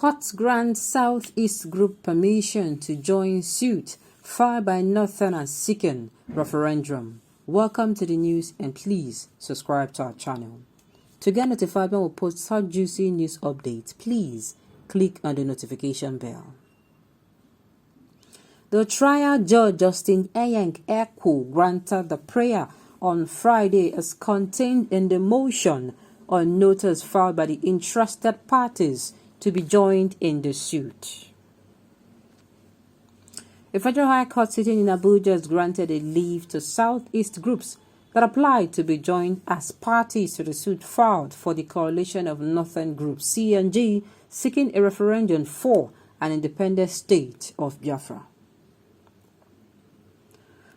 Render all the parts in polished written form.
Court grants Southeast Group permission to join suit filed by Northerners seeking referendum. Welcome to the news and please subscribe to our channel. To get notified when we post such juicy news updates, please click on the notification bell. The trial judge Justin Eyank Ekwo granted the prayer on Friday as contained in the motion on notice filed by the interested parties to be joined in the suit. A federal high court sitting in Abuja has granted a leave to Southeast groups that applied to be joined as parties to the suit filed for the coalition of Northern Groups (CNG) seeking a referendum for an independent state of Biafra.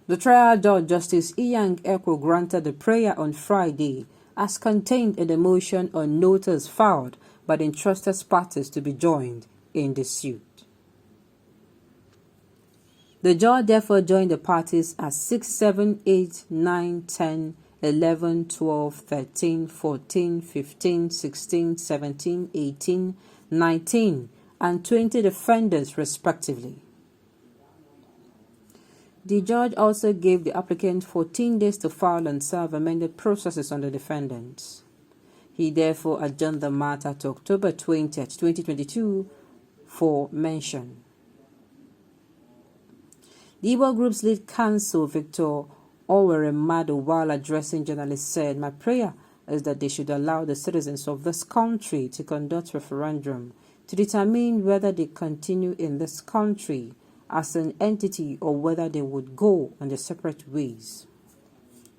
The trial judge Justice Eyank Ekwo granted the prayer on Friday as contained in the motion on notice filed by the interested parties to be joined in the suit. The judge therefore joined the parties as 6, 7, 8, 9, 10, 11, 12, 13, 14, 15, 16, 17, 18, 19, and 20 defendants respectively. The judge also gave the applicant 14 days to file and serve amended processes on the defendants. He therefore adjourned the matter to October 20, 2022 for mention. The Igbo Group's lead counsel, Victor Oweremadu, while addressing journalists, said, "My prayer is that they should allow the citizens of this country to conduct referendum to determine whether they continue in this country as an entity or whether they would go on their separate ways.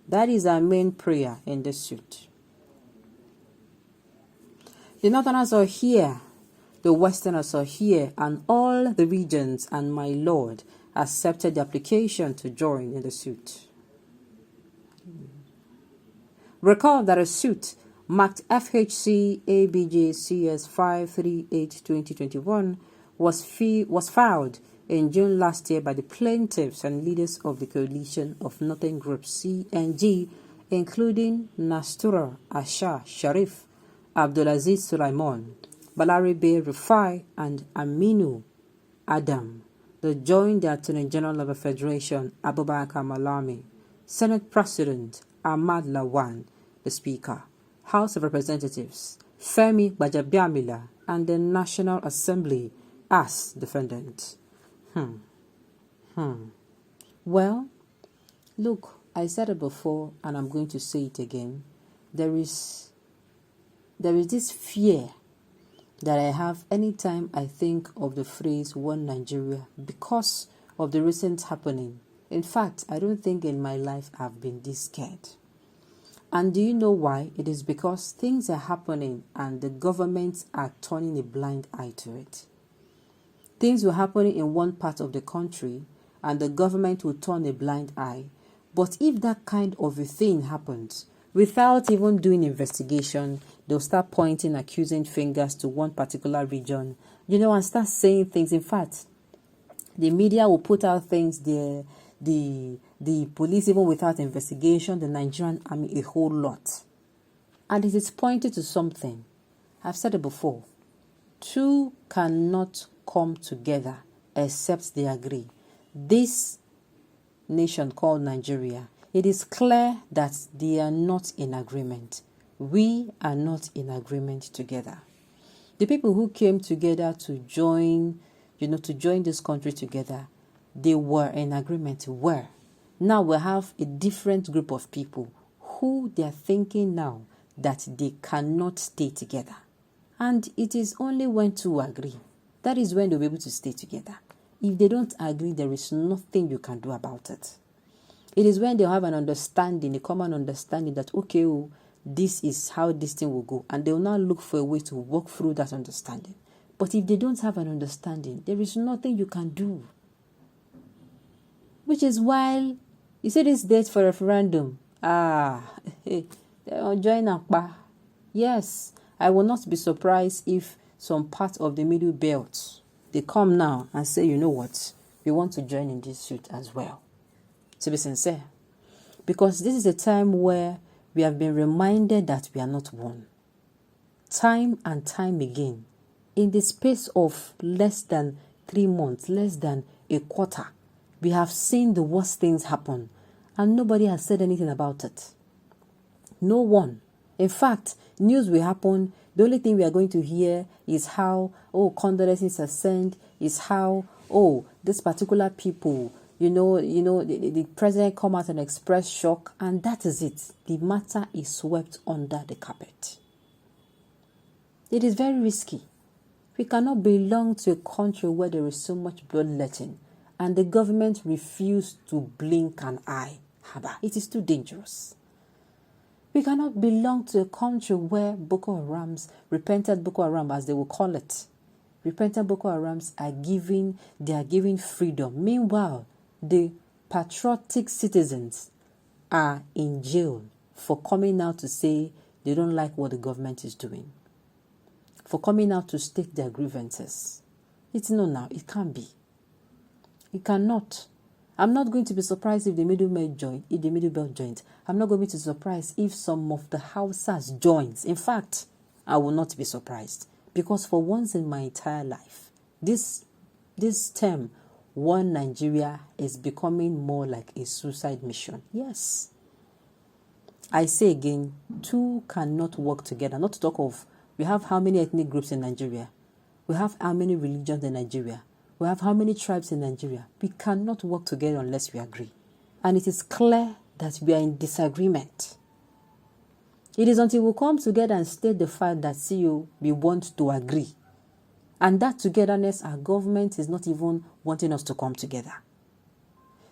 That is our main prayer in this suit. The Northerners are here, the Westerners are here, and all the regions and my Lord accepted the application to join in the suit." Recall that a suit marked FHC ABJ CS 538-2021 was filed in June last year by the plaintiffs and leaders of the coalition of Northern Group CNG, including Nastura Asha Sharif, Abdulaziz Sulaiman, Balari Bey Rufai, and Aminu Adam. They joined the Attorney General of the Federation, Abubakar Malami, Senate President Ahmad Lawan, the Speaker, House of Representatives Femi Gbajabiamila, and the National Assembly as defendants. Well, look, I said it before and I'm going to say it again. There is this fear that I have anytime I think of the phrase "one Nigeria" because of the recent happening. In fact, I don't think in my life I've been this scared. And do you know why? It is because things are happening and the governments are turning a blind eye to it. Things were happening in one part of the country and the government will turn a blind eye. But if that kind of a thing happens, without even doing investigation, they'll start pointing accusing fingers to one particular region, and start saying things. In fact, the media will put out things, the police, even without investigation, the Nigerian army, a whole lot. And it is pointing to something. I've said it before. Two cannot come together except they agree. This nation called Nigeria, it is clear that they are not in agreement. We are not in agreement together. The people who came together to join, this country together, they were in agreement. Now we have a different group of people who they are thinking now that they cannot stay together. And it is only when two agree. That is when they'll be able to stay together. If they don't agree, there is nothing you can do about it. It is when they have an understanding, a common understanding that, okay, this is how this thing will go. And they will now look for a way to work through that understanding. But if they don't have an understanding, there is nothing you can do. Which is why, you see this date for referendum. They are joining up. Yes, I will not be surprised if some part of the middle belt, they come now and say, you know what, we want to join in this suit as well. To be sincere. Because this is a time where we have been reminded that we are not one. Time and time again, in the space of less than 3 months, less than a quarter, we have seen the worst things happen, and nobody has said anything about it. No one. In fact, news will happen. The only thing we are going to hear is how, condolences are sent, is how, this particular people, the president come out and express shock, and that is it. The matter is swept under the carpet. It is very risky. We cannot belong to a country where there is so much bloodletting, and the government refused to blink an eye. Haba, it is too dangerous. We cannot belong to a country where repentant Boko Haram, as they will call it, repentant Boko Harams are giving freedom. Meanwhile, the patriotic citizens are in jail for coming out to say they don't like what the government is doing, for coming out to state their grievances. It's no now. It can't be. It cannot. I'm not going to be surprised if the Middle Belt joins. I'm not going to be surprised if some of the Hausas joins. In fact, I will not be surprised, because for once in my entire life, this term, One Nigeria, is becoming more like a suicide mission. Yes. I say again, two cannot work together. Not to talk of, we have how many ethnic groups in Nigeria? We have how many religions in Nigeria? We have how many tribes in Nigeria? We cannot work together unless we agree. And it is clear that we are in disagreement. It is until we come together and state the fact that, we want to agree. And that togetherness, our government is not even wanting us to come together.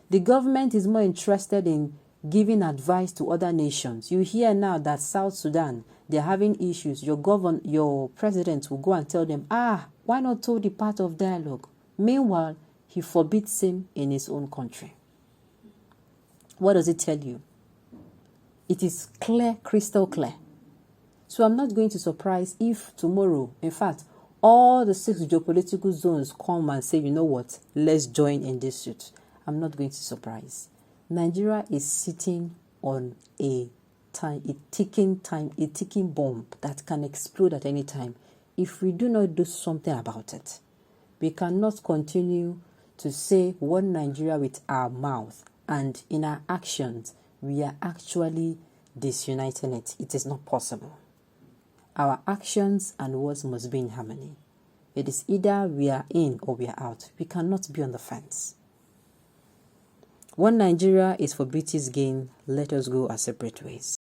The government is more interested in giving advice to other nations. You hear now that South Sudan, they're having issues. Your president will go and tell them, why not hold the part of dialogue? Meanwhile, he forbids him in his own country. What does it tell you? It is clear, crystal clear. So I'm not going to surprise if tomorrow, in fact, all the 6 geopolitical zones come and say, you know what, let's join in this suit. I'm not going to surprise. Nigeria is sitting on a ticking bomb that can explode at any time if we do not do something about it. We cannot continue to say one Nigeria with our mouth, and in our actions, we are actually disuniting it. It is not possible. Our actions and words must be in harmony. It is either we are in or we are out. We cannot be on the fence. One Nigeria is for British gain. Let us go our separate ways.